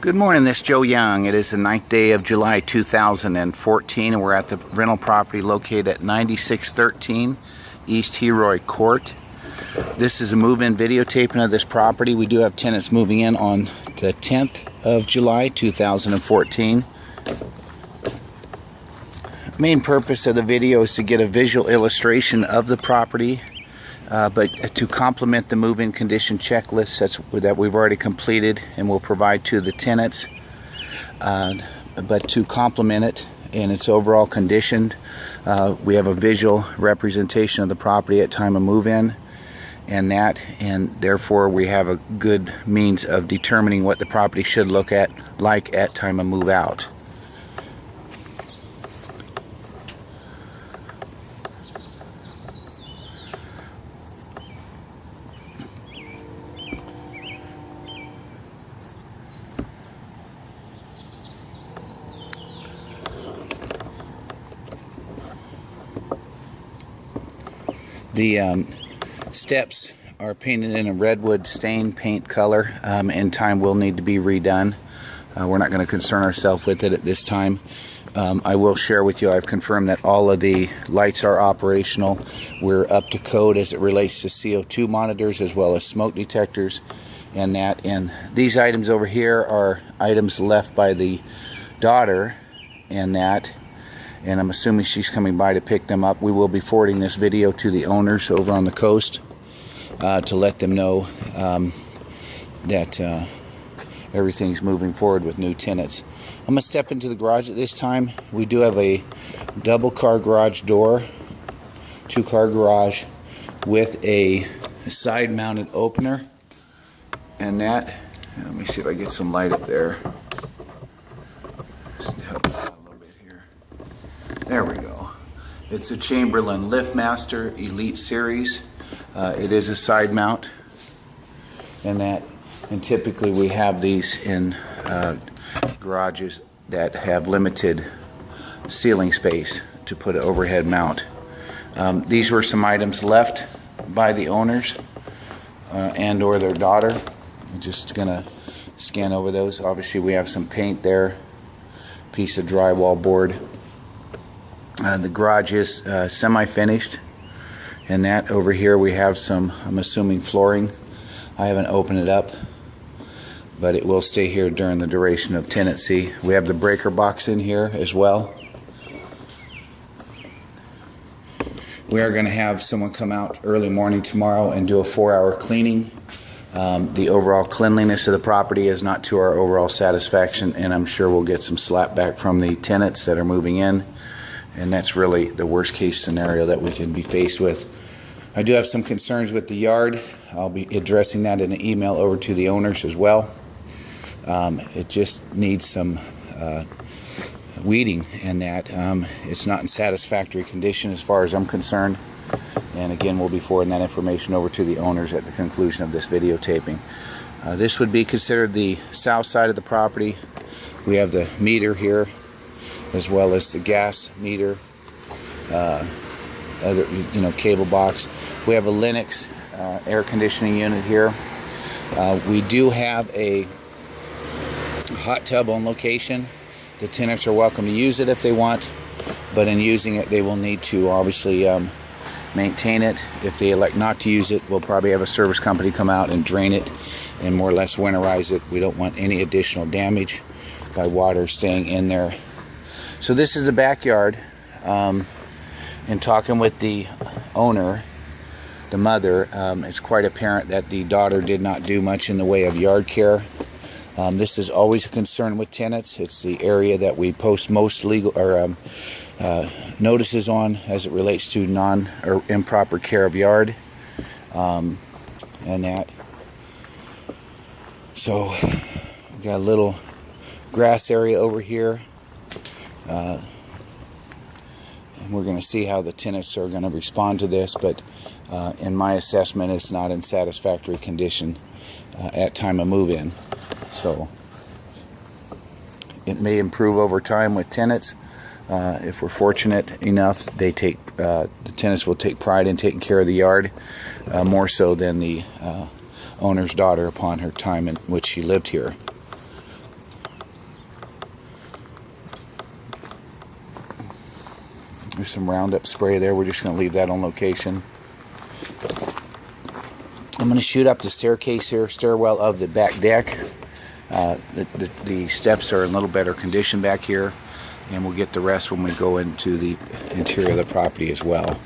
Good morning, this is Joe Young. It is the 9th day of July 2014 and we're at the rental property located at 9613 East Heroy Court. This is a move-in videotaping of this property. We do have tenants moving in on the 10th of July 2014. The main purpose of the video is to get a visual illustration of the property, but to complement the move-in condition checklist that we've already completed and will provide to the tenants, but to complement it in its overall condition, we have a visual representation of the property at time of move-in, and therefore we have a good means of determining what the property should look like at time of move-out. The steps are painted in a redwood stain paint color. In time will need to be redone. We're not going to concern ourselves with it at this time. I will share with you, I've confirmed that all of the lights are operational. We're up to code as it relates to CO2 monitors as well as smoke detectors and these items over here are items left by the daughter and I'm assuming she's coming by to pick them up. We will be forwarding this video to the owners over on the coast to let them know that everything's moving forward with new tenants. I'm going to step into the garage at this time. We do have a double car garage door, 2-car garage with a side mounted opener, and let me see if I get some light up there. Just help us out a little bit here. There we go. It's a Chamberlain LiftMaster Elite Series. It is a side mount, and typically we have these in garages that have limited ceiling space to put an overhead mount. These were some items left by the owners and or their daughter. I'm just gonna scan over those. Obviously we have some paint there, piece of drywall board. The garage is semi-finished, and over here we have some, I'm assuming, flooring. I haven't opened it up, but it will stay here during the duration of tenancy. We have the breaker box in here as well. We are going to have someone come out early morning tomorrow and do a 4-hour cleaning. The overall cleanliness of the property is not to our overall satisfaction, and I'm sure we'll get some slap back from the tenants that are moving in. And that's really the worst case scenario that we can be faced with. I do have some concerns with the yard. I'll be addressing that in an email over to the owners as well. It just needs some weeding in that. It's not in satisfactory condition as far as I'm concerned. And again, we'll be forwarding that information over to the owners at the conclusion of this videotaping. This would be considered the south side of the property. We have the meter here, as well as the gas meter, other cable box. We have a Lennox air conditioning unit here. We do have a hot tub on location. The tenants are welcome to use it if they want, but in using it they will need to obviously maintain it. If they elect not to use it, we'll probably have a service company come out and drain it and more or less winterize it. We don't want any additional damage by water staying in there. So this is the backyard. In talking with the owner, the mother, it's quite apparent that the daughter did not do much in the way of yard care. This is always a concern with tenants. It's the area that we post most legal or notices on as it relates to non or improper care of yard, So we got a little grass area over here. And we're going to see how the tenants are going to respond to this, but in my assessment it's not in satisfactory condition at time of move-in. So it may improve over time with tenants. If we're fortunate enough, the tenants will take pride in taking care of the yard, more so than the owner's daughter upon her time in which she lived here. There's some Roundup spray there. We're just going to leave that on location. I'm going to shoot up the staircase here, stairwell of the back deck. The steps are in a little better condition back here, and we'll get the rest when we go into the interior of the property as well.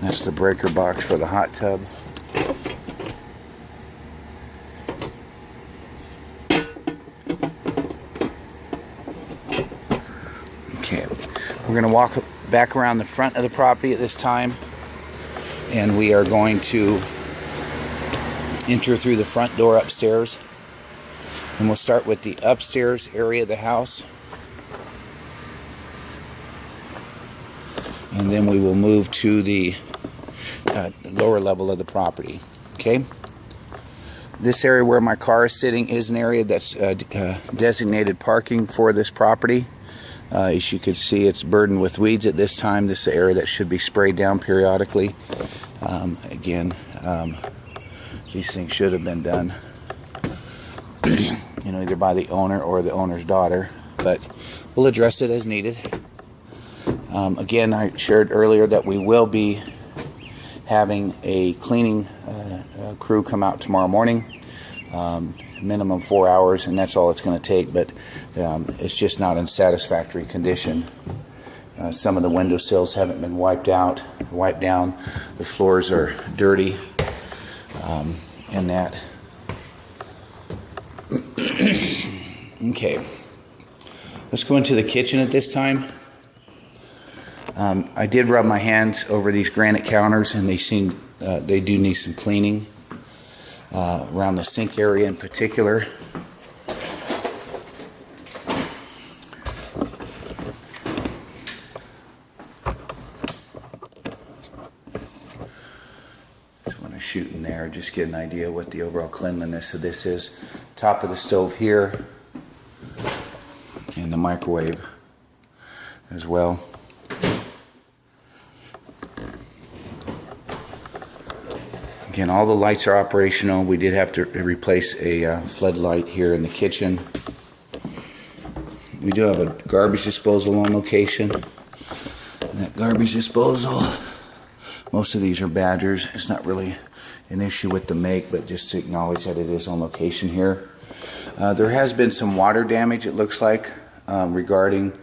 That's the breaker box for the hot tub. Okay, we're going to walk back around the front of the property at this time, and we are going to enter through the front door upstairs, and we'll start with the upstairs area of the house, and then we will move to the lower level of the property. Okay, this area where my car is sitting is an area that's designated parking for this property. As you can see, it's burdened with weeds at this time. This is an area that should be sprayed down periodically. Again, these things should have been done, you know, either by the owner or the owner's daughter, but we'll address it as needed. Again, I shared earlier that we will be having a cleaning crew come out tomorrow morning. Minimum 4 hours, and that's all it's going to take, but it's just not in satisfactory condition. Some of the windowsills haven't been wiped down. The floors are dirty, and that. Okay, let's go into the kitchen at this time. I did rub my hands over these granite counters, and they do need some cleaning. Around the sink area in particular. Just want to shoot in there, just get an idea what the overall cleanliness of this is. Top of the stove here, and the microwave as well. Again, all the lights are operational. We did have to replace a floodlight here in the kitchen. We do have a garbage disposal on location. And that garbage disposal, most of these are Badgers. It's not really an issue with the make, but just to acknowledge that it is on location here. There has been some water damage, it looks like, regarding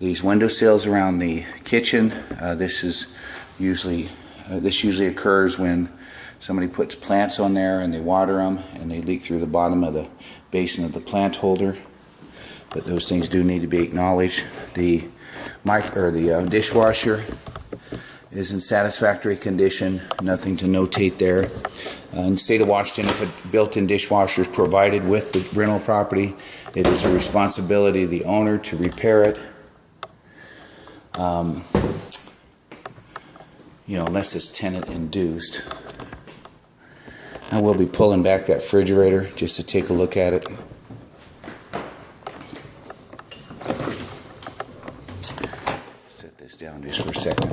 these windowsills around the kitchen. This usually occurs when somebody puts plants on there and they water them and they leak through the bottom of the basin of the plant holder. But those things do need to be acknowledged. The dishwasher is in satisfactory condition. Nothing to notate there. In the state of Washington, if a built-in dishwasher is provided with the rental property, it is the responsibility of the owner to repair it. Unless it's tenant induced. I will be pulling back that refrigerator just to take a look at it. Set this down just for a second.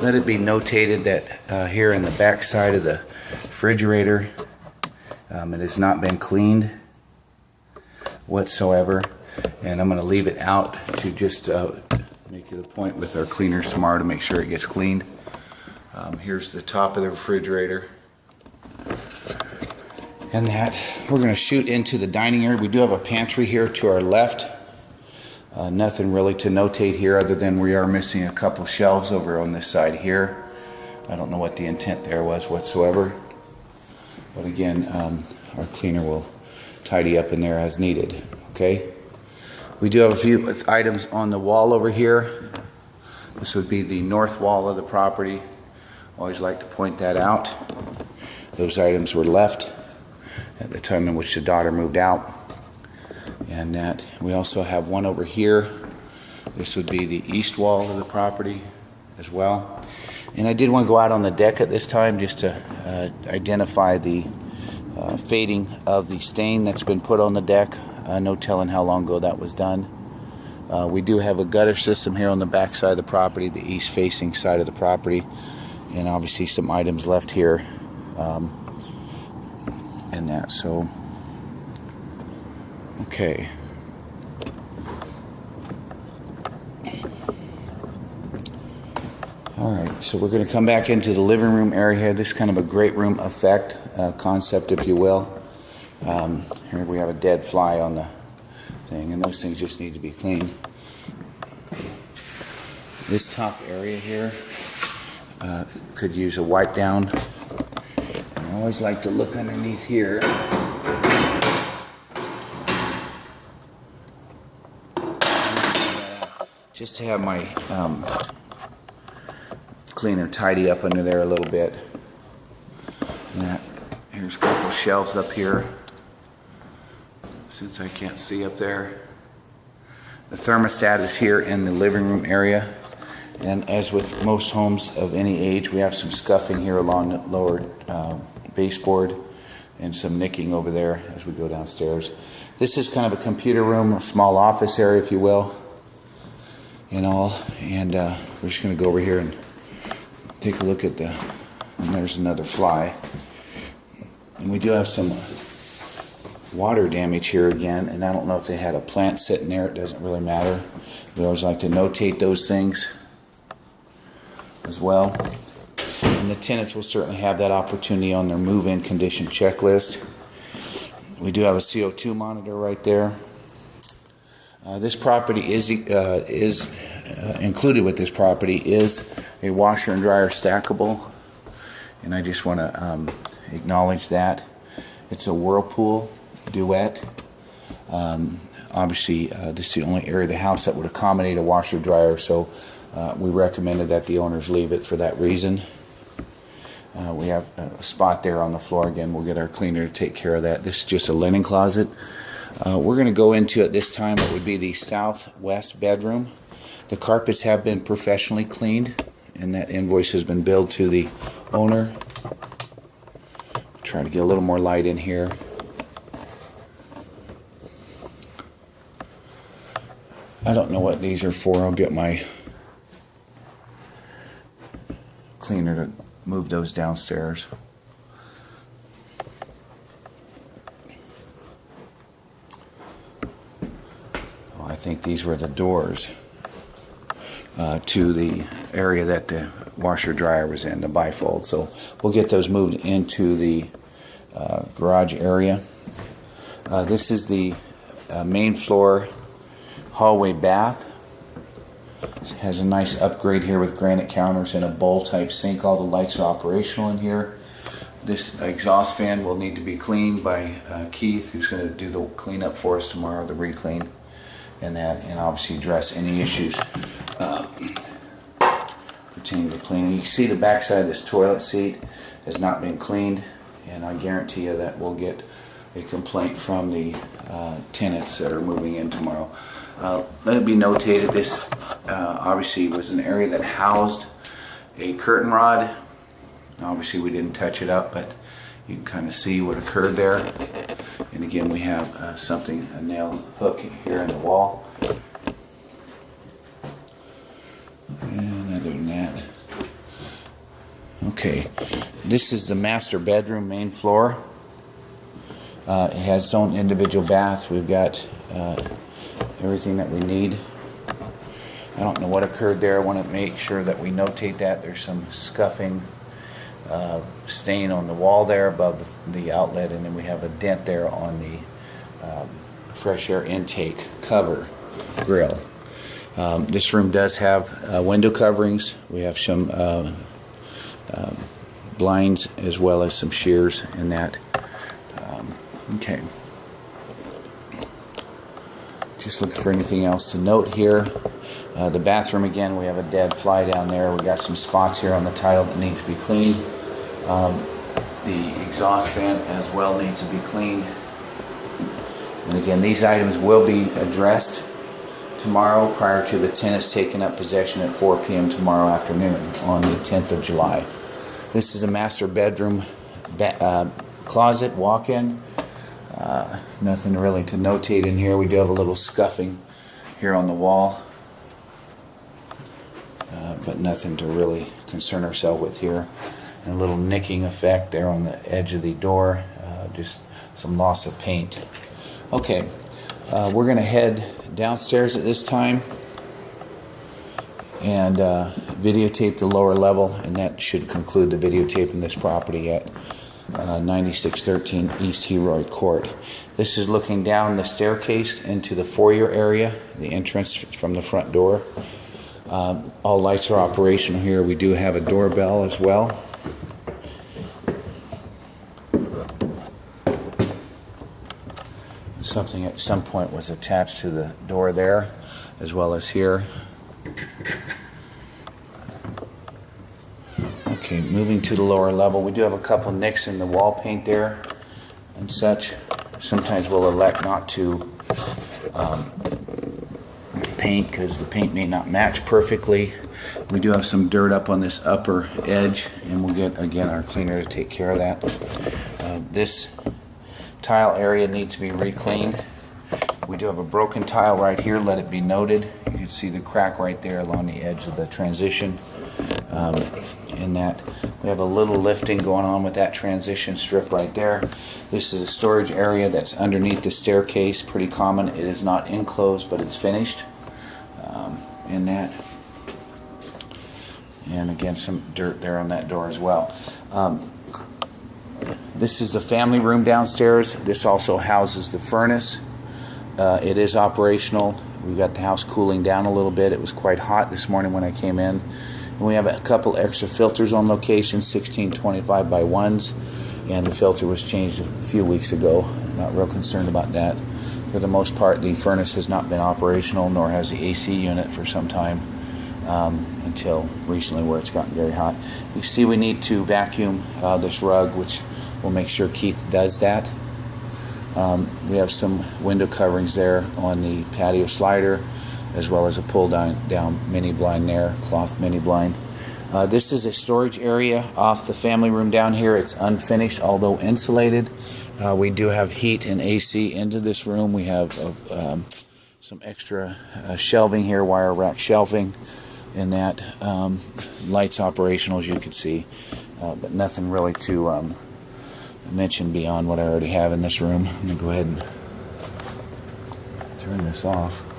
Let it be notated that here in the back side of the refrigerator, it has not been cleaned whatsoever, and I'm going to leave it out to just make it a point with our cleaners tomorrow to make sure it gets cleaned. Here's the top of the refrigerator, and that we're going to shoot into the dining area. We do have a pantry here to our left. Nothing really to notate here other than we are missing a couple shelves over on this side here. I don't know what the intent there was whatsoever. But again, our cleaner will tidy up in there as needed. Okay. We do have a few items on the wall over here. This would be the north wall of the property. Always like to point that out. Those items were left at the time in which the daughter moved out. And that we also have one over here. This would be the east wall of the property as well. And I did want to go out on the deck at this time just to identify the fading of the stain that's been put on the deck. No telling how long ago that was done. We do have a gutter system here on the back side of the property, the east facing side of the property, and obviously some items left here and that. So okay. Alright, so we're going to come back into the living room area here. This is kind of a great room effect concept, if you will. Here we have a dead fly on the thing, and those things just need to be cleaned. This top area here could use a wipe down. I always like to look underneath here. Just to have my cleaner tidy up under there a little bit. Here's a couple of shelves up here, since I can't see up there. The thermostat is here in the living room area, and as with most homes of any age, we have some scuffing here along the lower baseboard and some nicking over there as we go downstairs. This is kind of a computer room, a small office area, if you will, and all. And we're just going to go over here and take a look at and there's another fly. And we do have some water damage here again, and I don't know if they had a plant sitting there. It doesn't really matter. We always like to notate those things as well. And the tenants will certainly have that opportunity on their move-in condition checklist. We do have a CO2 monitor right there. This property is included with this property is a washer and dryer stackable, and I just want to acknowledge that. It's a Whirlpool Duet. Obviously, this is the only area of the house that would accommodate a washer dryer, so we recommended that the owners leave it for that reason. We have a spot there on the floor. Again, we'll get our cleaner to take care of that. This is just a linen closet. We're going to go into, at this time, what would be the southwest bedroom. The carpets have been professionally cleaned, and that invoice has been billed to the owner. Try to get a little more light in here. I don't know what these are for. I'll get my cleaner to move those downstairs. I think these were the doors to the area that the washer dryer was in, the bifold. So we'll get those moved into the garage area. This is the main floor hallway bath. It has a nice upgrade here with granite counters and a bowl type sink. All the lights are operational in here. This exhaust fan will need to be cleaned by Keith, who's going to do the cleanup for us tomorrow, the re-clean. And obviously address any issues pertaining to cleaning. You can see the back side of this toilet seat has not been cleaned, and I guarantee you that we'll get a complaint from the tenants that are moving in tomorrow. Let it be notated, this obviously was an area that housed a curtain rod. Obviously we didn't touch it up, but you can kind of see what occurred there. And again, we have a nail hook here in the wall. And other than that, okay, this is the master bedroom, main floor. It has its own individual bath. We've got everything that we need. I don't know what occurred there. I want to make sure that we notate that. There's some scuffing stain on the wall there above the outlet, and then we have a dent there on the fresh air intake cover grill. This room does have window coverings. We have some blinds as well as some shears in that. Okay. Just looking for anything else to note here. The bathroom, again, we have a dead fly down there. We got some spots here on the tile that need to be cleaned. The exhaust fan as well needs to be cleaned. And again, these items will be addressed tomorrow prior to the tenants taking up possession at 4 p.m. tomorrow afternoon on the 10th of July. This is a master bedroom closet walk-in. Nothing really to notate in here. We do have a little scuffing here on the wall, but nothing to really concern ourselves with here. And a little nicking effect there on the edge of the door, just some loss of paint. Okay, we're going to head downstairs at this time and videotape the lower level, and that should conclude the videotaping this property at 9613 East Heroy Court. This is looking down the staircase into the foyer area, the entrance from the front door. All lights are operational here. We do have a doorbell as well. Something at some point was attached to the door there, as well as here. Okay, moving to the lower level, we do have a couple nicks in the wall paint there and such. Sometimes we'll elect not to paint because the paint may not match perfectly. We do have some dirt up on this upper edge, and we'll get, again, our cleaner to take care of that. This tile area needs to be recleaned. We do have a broken tile right here, let it be noted. You can see the crack right there along the edge of the transition. In that we have a little lifting going on with that transition strip right there. This is a storage area that's underneath the staircase, pretty common. It is not enclosed, but it's finished in that. And again, some dirt there on that door as well. This is the family room downstairs. This also houses the furnace. It is operational. We've got the house cooling down a little bit. It was quite hot this morning when I came in. And we have a couple extra filters on location, 1625 by 1s, and the filter was changed a few weeks ago. Not real concerned about that. For the most part, the furnace has not been operational, nor has the AC unit for some time, until recently where it's gotten very hot. You see we need to vacuum this rug, which we'll make sure Keith does that. We have some window coverings there on the patio slider, as well as a pull down mini blind there, cloth mini blind. This is a storage area off the family room down here. It's unfinished, although insulated. We do have heat and AC into this room. We have some extra shelving here, wire rack shelving, and that. Lights operational, as you can see, but nothing really to mention beyond what I already have in this room. I'm going to go ahead and turn this off.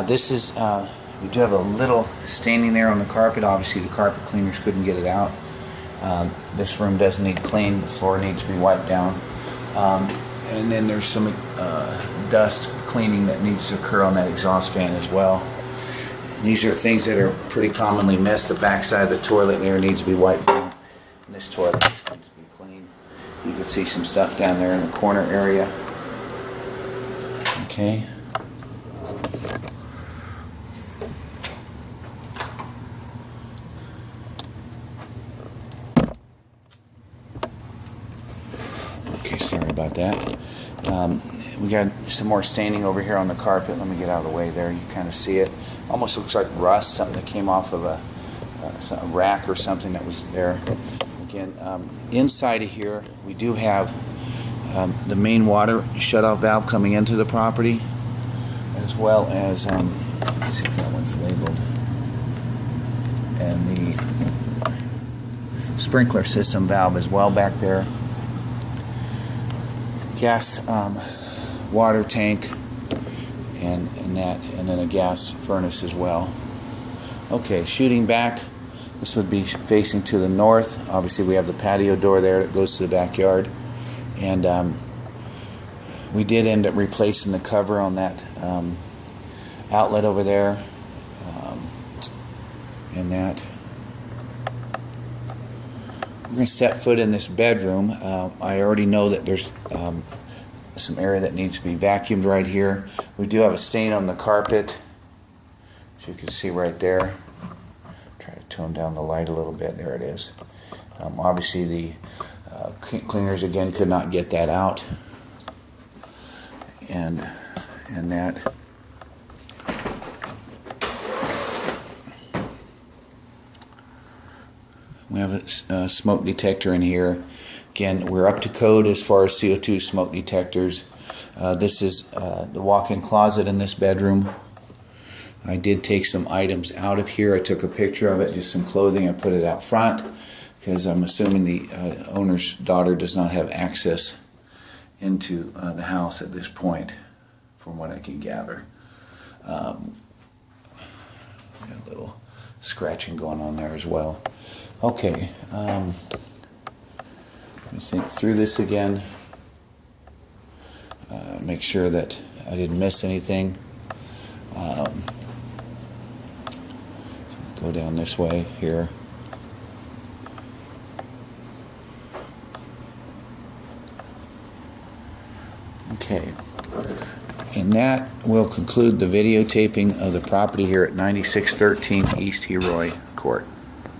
This is, we do have a little staining there on the carpet. Obviously the carpet cleaners couldn't get it out. This room does need cleaned. The floor needs to be wiped down. And then there's some dust cleaning that needs to occur on that exhaust fan as well. These are things that are pretty commonly missed. The back side of the toilet there needs to be wiped down. And this toilet needs to be cleaned. You can see some stuff down there in the corner area. Okay. Okay, sorry about that. We got some more staining over here on the carpet. Let me get out of the way there. You kind of see it. Almost looks like rust, something that came off of a rack or something that was there. Again, inside of here, we do have the main water shutoff valve coming into the property, as well as, let's see if that one's labeled, and the sprinkler system valve as well back there. Gas water tank and that, and then a gas furnace as well. Okay, shooting back, this would be facing to the north. Obviously we have the patio door there that goes to the backyard, and we did end up replacing the cover on that outlet over there, and that. We're going to step foot in this bedroom. I already know that there's some area that needs to be vacuumed right here. We do have a stain on the carpet, as you can see right there. Try to tone down the light a little bit. There it is. Obviously the cleaners again could not get that out, and that. We have a smoke detector in here. Again, we're up to code as far as CO2 smoke detectors. This is the walk-in closet in this bedroom. I did take some items out of here. I took a picture of it, just some clothing. I put it out front because I'm assuming the owner's daughter does not have access into the house at this point, from what I can gather. Got a little scratching going on there as well. Okay, let me think through this again. Make sure that I didn't miss anything. Go down this way here. Okay, and that will conclude the videotaping of the property here at 9613 East Heroy Court.